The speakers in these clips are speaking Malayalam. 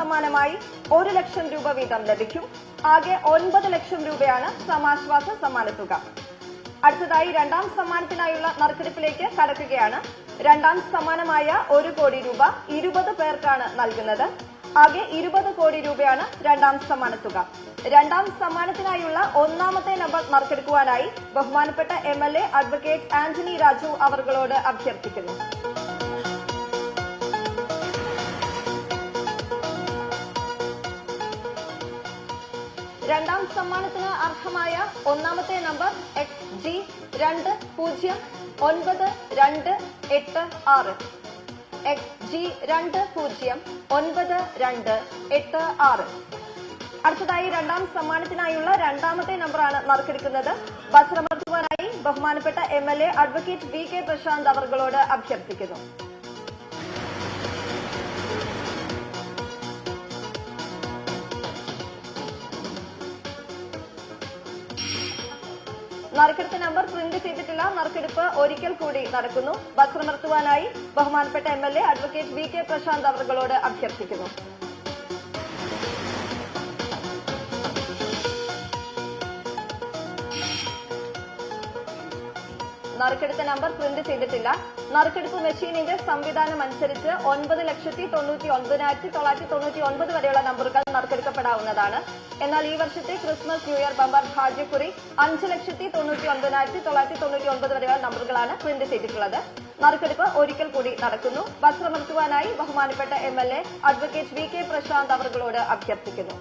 സമ്മാനമായി 1 ലക്ഷം രൂപ വീതം ലഭിക്കും. ആകെ 9 ലക്ഷം രൂപയാണ് സമാശ്വാസ സമ്മാനത്തുക. അടുത്തതായി രണ്ടാം സമ്മാനത്തിനായുള്ള നറുക്കെടുപ്പിലേക്ക് കടക്കുകയാണ്. രണ്ടാം സമ്മാനമായ 1 കോടി രൂപ 20 പേർക്കാണ് നൽകുന്നത്. ആകെ 20 കോടി രൂപയാണ് രണ്ടാം സമ്മാനത്തുക. രണ്ടാം സമ്മാനത്തിനായുള്ള ഒന്നാമത്തെ നമ്പർ നറുക്കെടുക്കുവാനായി ബഹുമാനപ്പെട്ട MLA അഡ്വക്കേറ്റ് ആന്റണി രാജു അവർകളോട് അഭ്യർത്ഥിക്കുന്നു. രണ്ടാം സമ്മാനത്തിന് അർഹമായ ഒന്നാമത്തെ നമ്പർ XG209286 XG209286. അടുത്തതായി രണ്ടാം സമ്മാനത്തിനായുള്ള രണ്ടാമത്തെ നമ്പറാണ് നറുക്കെടുക്കുന്നത്. ബസ്രമർത്തുവാനായി ബഹുമാനപ്പെട്ട MLA അഡ്വക്കേറ്റ് VK പ്രശാന്ത് അവർകളോട് അഭ്യർത്ഥിക്കുന്നു. നറുക്കെടുത്ത നമ്പർ പ്രിന്റ് ചെയ്തിട്ടില്ല. നറുക്കെടുപ്പ് ഒരിക്കൽ കൂടി നടക്കുന്നു. ബസ്രമർത്തുവാനായി ബഹുമാനപ്പെട്ട MLA അഡ്വക്കേറ്റ് VK പ്രശാന്ത് അവർകളോട് അഭ്യർത്ഥിക്കുന്നു. നറുക്കെടുത്ത നമ്പർ പ്രിന്റ് ചെയ്തിട്ടില്ല. നറുക്കെടുപ്പ് മെഷീനിന്റെ സംവിധാനം അനുസരിച്ച് 9,99,999 വരെയുള്ള നമ്പറുകൾ നറുക്കെടുക്കപ്പെടാവുന്നതാണ്. എന്നാൽ ഈ വർഷത്തെ ക്രിസ്മസ് ന്യൂ ഇയർ ബമ്പർ ഭാഗ്യക്കുറി 5,99,999 വരെയുള്ള നമ്പറുകളാണ് പ്രിന്റ് ചെയ്തിട്ടുള്ളത്. നറുക്കെടുപ്പ് ഒരിക്കൽ കൂടി നടക്കുന്നു. വസ്ത്രമർത്തുവാനായി ബഹുമാനപ്പെട്ട MLA അഡ്വക്കേറ്റ് VK പ്രശാന്ത് അവർകളോട് അഭ്യർത്ഥിക്കുന്നു.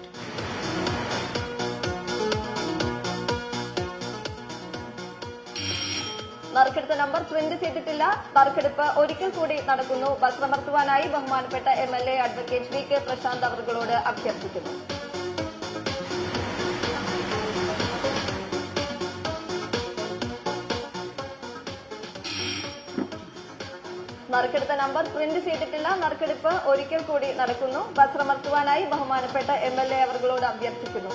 നറുക്കെടുത്ത നമ്പർ പ്രിന്റ് ചെയ്തിട്ടില്ല. നറുക്കെടുപ്പ് ഒരിക്കൽ കൂടി നടക്കുന്നു. വസ്ത്രമർത്തുവാനായി ബഹുമാനപ്പെട്ട MLA അഡ്വക്കേറ്റ് VK പ്രശാന്ത് അവർകളോട് അഭ്യർത്ഥിക്കുന്നു. നറുക്കെടുത്ത നമ്പർ പ്രിന്റ് ചെയ്തിട്ടില്ല. നറുക്കെടുപ്പ് ഒരിക്കൽ കൂടി നടക്കുന്നു. വസ്ത്രമർത്തുവാനായി ബഹുമാനപ്പെട്ട MLA അവർകളോട് അഭ്യർത്ഥിക്കുന്നു.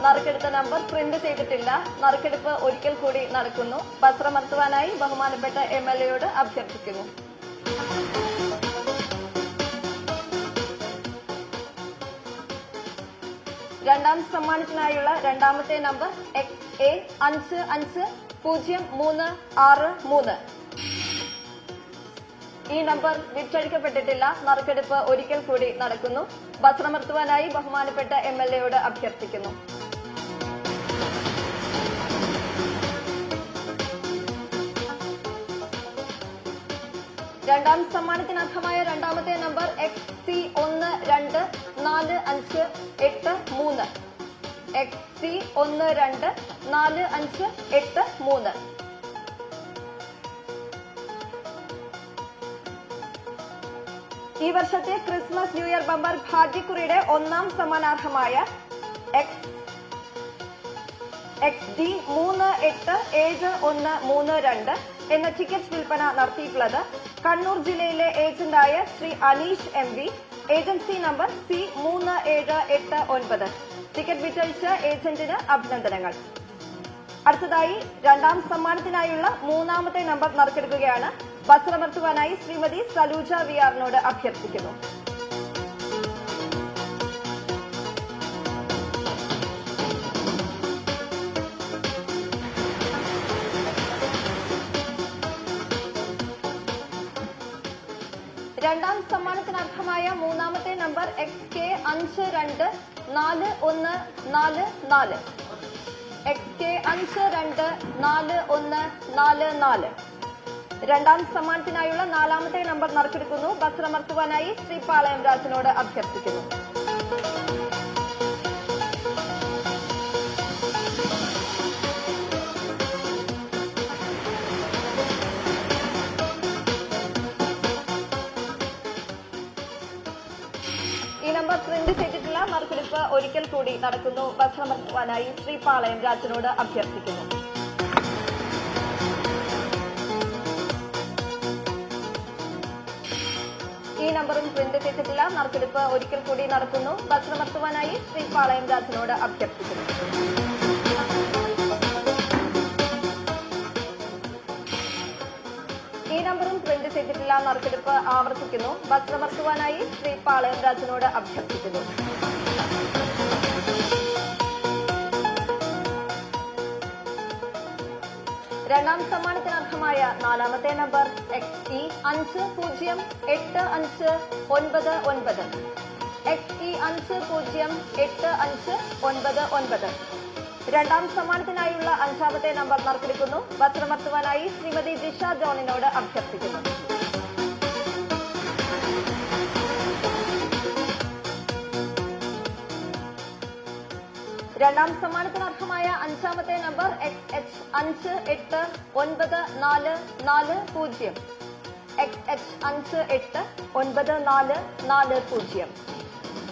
നറുക്കെടുത്ത നമ്പർ പ്രിന്റ് ചെയ്തിട്ടില്ല. നറുക്കെടുപ്പ് ഒരിക്കൽ കൂടി നടക്കുന്നു. വസ്ത്രമർത്തുവാനായി ബഹുമാനപ്പെട്ട MLAയോട് അഭ്യർത്ഥിക്കുന്നു. രണ്ടാം സമ്മാനത്തിനായുള്ള രണ്ടാമത്തെ നമ്പർ XA550363. ഈ നമ്പർ വിറ്റഴിക്കപ്പെട്ടിട്ടില്ല. നറുക്കെടുപ്പ് ഒരിക്കൽ കൂടി നടക്കുന്നു. വസ്ത്രമർത്തുവാനായി ബഹുമാനപ്പെട്ട MLAയോട് അഭ്യർത്ഥിക്കുന്നു. രണ്ടാം സമ്മാനത്തിനർഹമായ രണ്ടാമത്തെ നമ്പർ XC124583. XC124583. ഈ വർഷത്തെ ക്രിസ്മസ് ന്യൂ ഇയർ ബമ്പർ ഭാഗ്യക്കുറിയുടെ ഒന്നാം സമ്മാനാർഹമായ XD387132 എന്ന ടിക്കറ്റ് വിൽപ്പന നടത്തിയിട്ടുള്ളത് കണ്ണൂർ ജില്ലയിലെ ഏജന്റായ Shri Aneesh MV. Agency number C3789. Ticket വിറ്റഴിച്ച ഏജന്റിന് അഭിനന്ദനങ്ങൾ. അടുത്തതായി രണ്ടാം സമ്മാനത്തിനായുള്ള മൂന്നാമത്തെ നമ്പർ നറുക്കെടുക്കുകയാണ്. വസ്ത്രമർത്തുവാനായി ശ്രീമതി സലൂജ VR-നോട് അഭ്യർത്ഥിക്കുന്നു. രണ്ടാം സമ്മാനത്തിനർഹമായ മൂന്നാമത്തെ നമ്പർ XK524144. XK524144. രണ്ടാം സമ്മാനത്തിനായുള്ള നാലാമത്തെ നമ്പർ നറുക്കെടുക്കുന്നു. വസ്ത്രമർത്തുവാനായി ശ്രീ പാളയം രാജനോട് അഭ്യർത്ഥിക്കുന്നു. ഈ നമ്പർ പ്രിന്റ് ചെയ്തിട്ടില്ല. നറുക്കെടുപ്പ് ഒരിക്കൽ കൂടി നടക്കുന്നു. വസ്ത്രമർത്തുവാനായി ശ്രീ പാളയം രാജനോട് അഭ്യർത്ഥിക്കുന്നു. ഈ നമ്പറും പ്രിന്റ് ചെയ്തിട്ടില്ല. നറുക്കെടുപ്പ് ഒരിക്കൽ കൂടി നടക്കുന്നു. വസ്ത്രമർത്തുവാനായി ശ്രീ പാളയം രാജനോട് അഭ്യർത്ഥിക്കുന്നു. ഈ നമ്പറും പ്രിന്റ് ചെയ്തിട്ടില്ല. നറുക്കെടുപ്പ് ആവർത്തിക്കുന്നു. വസ്ത്രമർത്തുവാനായി ശ്രീ പാളയം രാജനോട് അഭ്യർത്ഥിക്കുന്നു. രണ്ടാം സമ്മാനത്തിന് അർഹമായ നാലാമത്തെ നമ്പർ XE 508599 XE 508599. രണ്ടാം സമ്മാനത്തിനായുള്ള അഞ്ചാമത്തെ നമ്പർ നറുക്കെടുക്കുന്നു. വസ്ത്രമർത്തുവാനായി ശ്രീമതി ജിഷ ജോണിനോട് അഭ്യർത്ഥിക്കുന്നു. രണ്ടാം സമ്മാനത്തിന് അർഹമായ അഞ്ചാമത്തെ നമ്പർ XH 589440 XH 589440.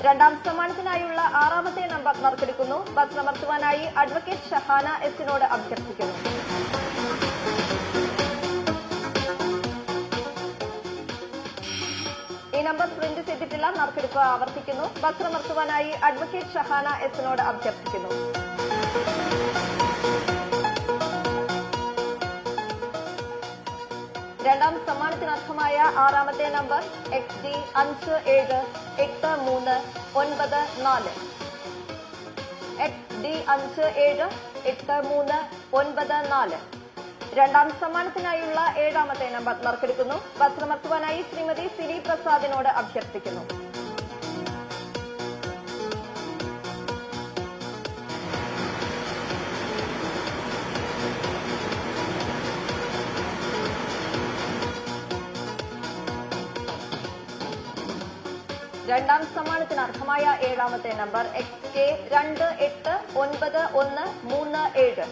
രണ്ടാം സമ്മാനത്തിനായുള്ള ആറാമത്തെ നമ്പർ നറുക്കെടുക്കുന്നു. വസ്ത്രമർത്തുവാനായി അഡ്വക്കേറ്റ് ഷഹാന എസിനോട് അഭ്യർത്ഥിക്കുന്നു. ഈ നമ്പർ പ്രിന്റ് ചെയ്തിട്ടില്ല. നറുക്കെടുപ്പ് ആവർത്തിക്കുന്നു. വസ്ത്രമർത്തുവാനായി അഡ്വക്കേറ്റ് ഷഹാന എസിനോട് അഭ്യർത്ഥിക്കുന്നു. രണ്ടാം സമ്മാനത്തിന് അർഹമായ ആറാമത്തെ നമ്പർ XD 578394 XD 578394. രണ്ടാം സമ്മാനത്തിനായുള്ള ഏഴാമത്തെ നമ്പർ നറുക്കെടുക്കുന്നു. വസ്ത്രമർത്തുവാനായി ശ്രീമതി സിരി പ്രസാദിനോട് അഭ്യർത്ഥിക്കുന്നു. രണ്ടാം സമ്മാനത്തിന് അർഹമായ ഏഴാമത്തെ നമ്പർ XK 289137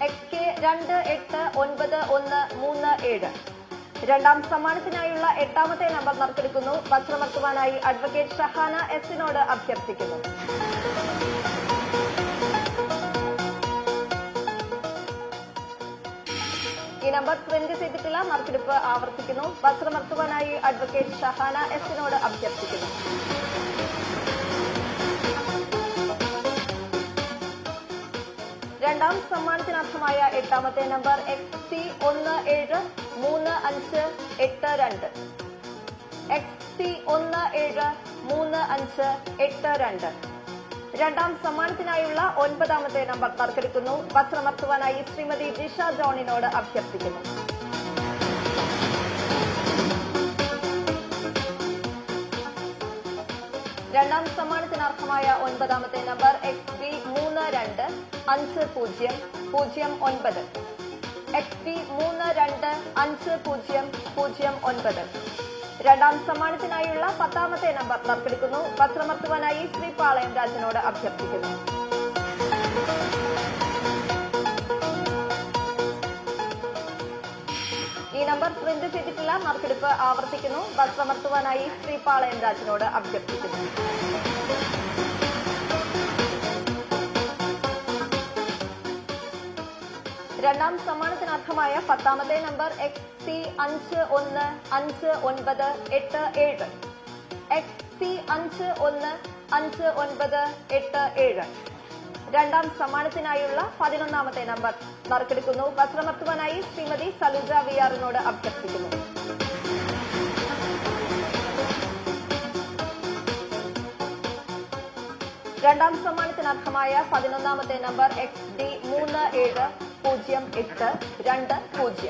XK 289137. രണ്ടാം സമ്മാനത്തിനായുള്ള എട്ടാമത്തെ നമ്പർ നറുക്കെടുക്കുന്നു. വസ്ത്രമർത്തുവാനായി അഡ്വക്കേറ്റ് ഷഹാന എസിനോട് അഭ്യർത്ഥിക്കുന്നു. ഈ നമ്പർ പ്രിന്റ് ചെയ്തിട്ടില്ല. നറുക്കെടുപ്പ് ആവർത്തിക്കുന്നു. വസ്ത്രമർത്തുവാനായി അഡ്വക്കേറ്റ് ഷഹാന എസിനോട് അഭ്യർത്ഥിക്കുന്നു. രണ്ടാം സമ്മാനത്തിനർഹമായ എട്ടാമത്തെ നമ്പർ XC 173582 XC 173582. രണ്ടാം സമ്മാനത്തിനായുള്ള ഒൻപതാമത്തെ നമ്പർ നറുക്കെടുക്കുന്നു. വസ്ത്രമർത്തുവാനായി ശ്രീമതി ജിഷ ജോണിനോട് അഭ്യർത്ഥിക്കുന്നു. രണ്ടാം സമ്മാനത്തിനർഹമായ ഒൻപതാമത്തെ നമ്പർ XB 325009 XB 325009. രണ്ടാം സമ്മാനത്തിനായുള്ള പത്താമത്തെ നമ്പർ നറുക്കെടുക്കുന്നു. വസ്ത്രമർത്തുവാനായി ശ്രീ പാളയം രാജനോട് അഭ്യർത്ഥിക്കുന്നു. ഈ നമ്പർ പ്രിന്റ് ചെയ്തിട്ടില്ല. നറുക്കെടുപ്പ് ആവർത്തിക്കുന്നു. വസ്ത്രമർത്തുവാനായി ശ്രീ പാളയം രാജനോട് അഭ്യർത്ഥിക്കുന്നു. രണ്ടാം സമ്മാനത്തിനർഹമായ പത്താമത്തെ നമ്പർ XC 515987 XC 515987. രണ്ടാം സമ്മാനത്തിനായുള്ള 11ാമത്തെ നമ്പർ നറുക്കെടുക്കുന്നു. വസ്ത്രമർത്തുവാനായി ശ്രീമതി സലുജ വിയാറിനോട് അഭ്യർത്ഥിക്കുന്നു. രണ്ടാം സമ്മാനത്തിനർഹമായ 11ാമത്തെ നമ്പർ XD 370820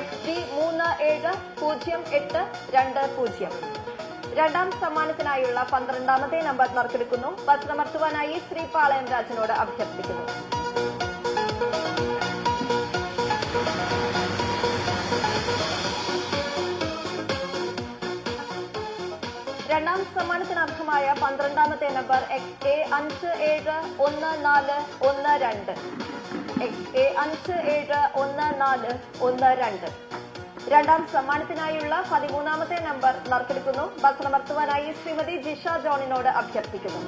XD 370820. രണ്ടാം സമ്മാനത്തിനായുള്ള 12ാമത്തെ നമ്പർ നറുക്കെടുക്കുന്നു. വസ്ത്രമർത്തുവാനായി ശ്രീ പാളയം രാജനോട് അഭ്യർത്ഥിക്കുന്നു. രണ്ടാം സമ്മാനത്തിനർഹമായ 12ാമത്തെ നമ്പർ XA 571412 XA 571412. രണ്ടാം സമ്മാനത്തിനായുള്ള 13ാമത്തെ നമ്പർ നറുക്കെടുക്കുന്നു. വസ്ത്രമർത്തുവാനായി ശ്രീമതി ജിഷ ജോണിനോട് അഭ്യർത്ഥിക്കുന്നു.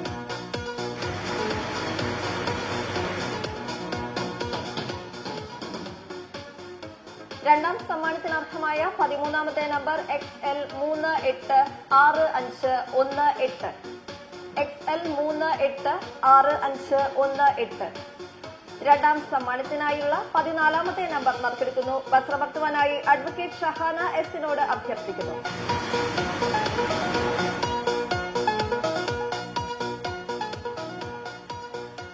രണ്ടാം സമ്മാനത്തിനർഹമായ 13ാമത്തെ നമ്പർ XL 386518 XL 386518. രണ്ടാം സമ്മാനത്തിനായുള്ള 14ാമത്തെ നമ്പർ നറുക്കെടുക്കുന്നു. വസ്ത്രമർത്തുവാനായി അഡ്വക്കേറ്റ് ഷഹാന എസിനോട് അഭ്യർത്ഥിക്കുന്നു.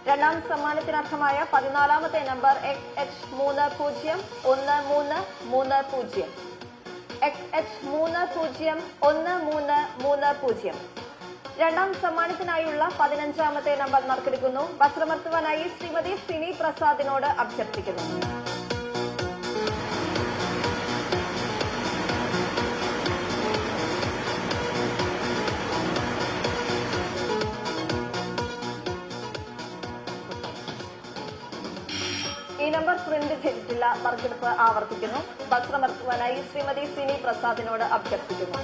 രണ്ടാം സമ്മാനത്തിനർഹമായ 14ാമത്തെ നമ്പർ XH301330 XH301330. രണ്ടാം സമ്മാനത്തിനായുള്ള 15ാമത്തെ നമ്പർ നറുക്കെടുക്കുന്നു. വസ്ത്രമർത്തുവാനായി ശ്രീമതി സിനി പ്രസാദിനോട് അഭ്യർത്ഥിക്കുന്നു. ഈ നമ്പർ പ്രിന്റ് ചെയ്തിട്ടില്ല. നറുക്കെടുപ്പ് ആവർത്തിക്കുന്നു. വസ്ത്രമർത്തുവാനായി ശ്രീമതി സിനി പ്രസാദിനോട് അഭ്യർത്ഥിക്കുന്നു.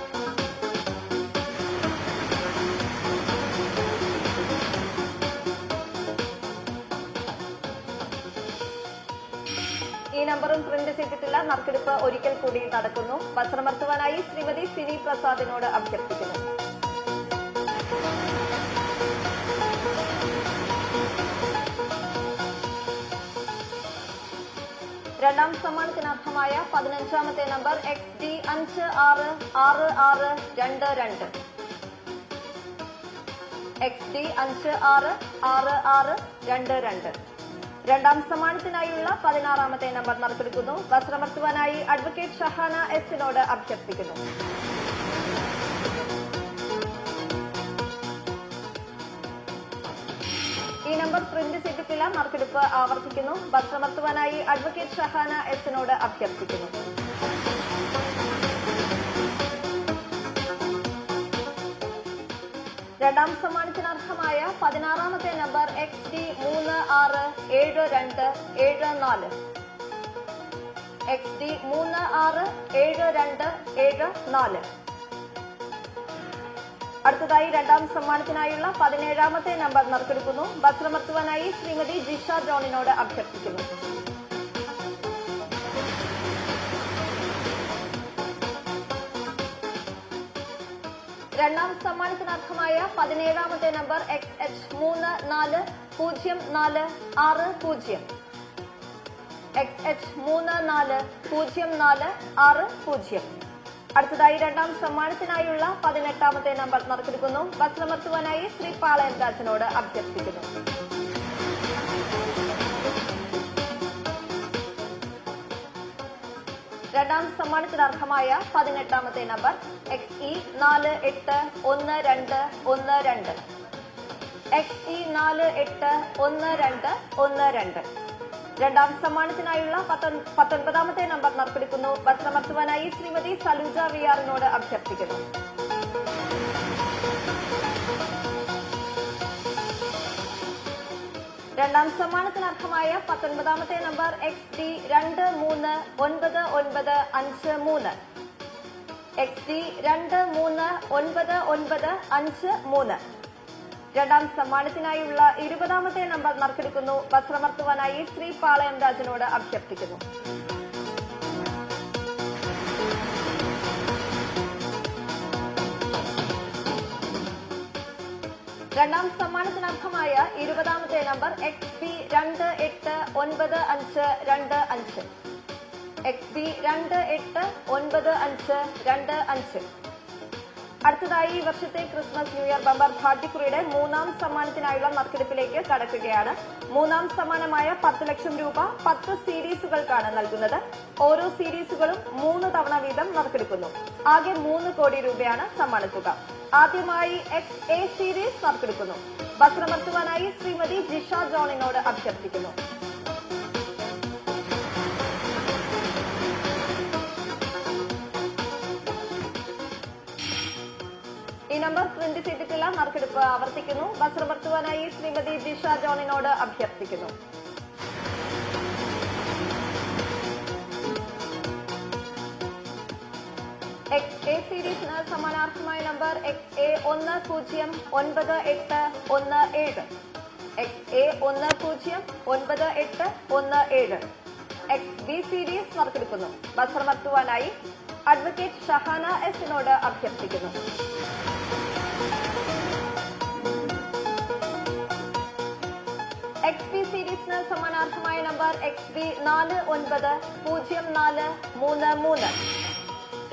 ഈ നമ്പറും പ്രിന്റ് ചെയ്തിട്ടില്ല. നറുക്കെടുപ്പ് ഒരിക്കൽ കൂടി നടക്കുന്നു. വസ്ത്രമർത്തുവാനായി ശ്രീമതി സിനി പ്രസാദിനോട് അഭ്യർത്ഥിക്കുന്നു. രണ്ടാം സമ്മാനത്തിനർഹമായ 15ാമത്തെ നമ്പർ XD566622 XD566622. രണ്ടാം സമ്മാനത്തിനായുള്ള 16ാമത്തെ നമ്പർ നറുക്കെടുക്കുന്നു. വസ്ത്രമർത്തുവാനായി അഡ്വക്കേറ്റ് ഷഹാന എസിനോട് അഭ്യർത്ഥിക്കുന്നു. ഈ നമ്പർ പ്രിന്റ് ചെയ്തിട്ടില്ല. നറുക്കെടുപ്പ് ആവർത്തിക്കുന്നു. വസ്ത്രമർത്തുവാനായി അഡ്വക്കേറ്റ് ഷഹാന എസിനോട് അഭ്യർത്ഥിക്കുന്നു. രണ്ടാം സമ്മാനത്തിനർഹമായ 16ാമത്തെ നമ്പർ XD367274 XD367274. അടുത്തതായി രണ്ടാം സമ്മാനത്തിനായുള്ള 17ാമത്തെ നമ്പർ നറുക്കെടുക്കുന്നു. വസ്ത്രമർത്തുവാനായി ശ്രീമതി ജിഷ ജോണിനോട് അഭ്യർത്ഥിക്കുന്നു. രണ്ടാം സമ്മാനത്തിനർഹമായ 17ാമത്തെ നമ്പർ XH340460 XH340460. അടുത്തതായി രണ്ടാം സമ്മാനത്തിനായുള്ള 18ാമത്തെ നമ്പർ നറുക്കെടുക്കുന്നു. വസ്ത്രമർത്തുവാനായി ശ്രീ പാളയം രാജനോട് അഭ്യർത്ഥിക്കുന്നു. രണ്ടാം സമ്മാനത്തിനർഹമായ 18ാമത്തെ നമ്പർ XE481212 XE481212. രണ്ടാം സമ്മാനത്തിനായുള്ള 19ാമത്തെ നമ്പർ നറുക്കെടുക്കുന്നു. വസ്ത്രമർത്തുവാനായി ശ്രീമതി സലൂജ വിആറിനോട് അഭ്യർത്ഥിക്കുന്നു. രണ്ടാം സമ്മാനത്തിനർഹമായ 19ാമത്തെ നമ്പർ XD239953 XD239953. രണ്ടാം സമ്മാനത്തിനായുള്ള 20ാമത്തെ നമ്പർ നറുക്കെടുക്കുന്നു. വസ്ത്രമർത്തുവാനായി ശ്രീ പാളയം രാജനോട് അഭ്യർത്ഥിക്കുന്നു. രണ്ടാം സമ്മാനത്തിനർഹമായ 20ാമത്തെ നമ്പർ XB289525 XB289525. അടുത്തതായി ഈ വർഷത്തെ ക്രിസ്മസ് ന്യൂ ഇയർ ബമ്പർ ഭാഗ്യക്കുറിയുടെ 3ാം സമ്മാനത്തിനായുള്ള നറുക്കെടുപ്പിലേക്ക് കടക്കുകയാണ്. 3ാം സമ്മാനമായ 10 ലക്ഷം രൂപ 10 സീരീസുകൾക്കാണ് നൽകുന്നത്. ഓരോ സീരീസുകളും 3 തവണ വീതം നറുക്കെടുക്കുന്നു. ആകെ 3 കോടി രൂപയാണ് സമ്മാനത്തുക. ആദ്യമായി XA സീരീസ് നറുക്കെടുക്കുന്നു. വസ്ത്രമർത്തുവാനായി ശ്രീമതി ജിഷ ജോണിനോട് അഭ്യർത്ഥിക്കുന്നു. ഈ നമ്പർ പ്രിന്റ് ചെയ്തിട്ടില്ല. നറുക്കെടുപ്പ് ആവർത്തിക്കുന്നു. വസ്ത്രമർത്തുവാനായി ശ്രീമതി ജിഷ ജോണിനോട് അഭ്യർത്ഥിക്കുന്നു. XA സീരീസിന് സമ്മാനാർഹമായ number XA109817 XA109817. XB series നറുക്കെടുക്കുന്നു. വസ്ത്രമർത്തുവാനായി അഡ്വക്കേറ്റ് ഷഹാന എസിനോട് അഭ്യർത്ഥിക്കുന്നു. XB സീരീസിന് സമ്മാനാർഹമായ ബഹുമാനർത്ഥമായ നമ്പർ XB 490433.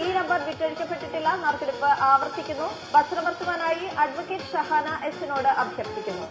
ഈ നമ്പർ വിറ്റഴിക്കപ്പെട്ടിട്ടില്ല. നറുക്കെടുപ്പ് ആവർത്തിക്കുന്നു. വസ്ത്രമർത്തുവാനായി അഡ്വക്കേറ്റ് ഷഹാന എസിനോട് അഭ്യർത്ഥിക്കുന്നു.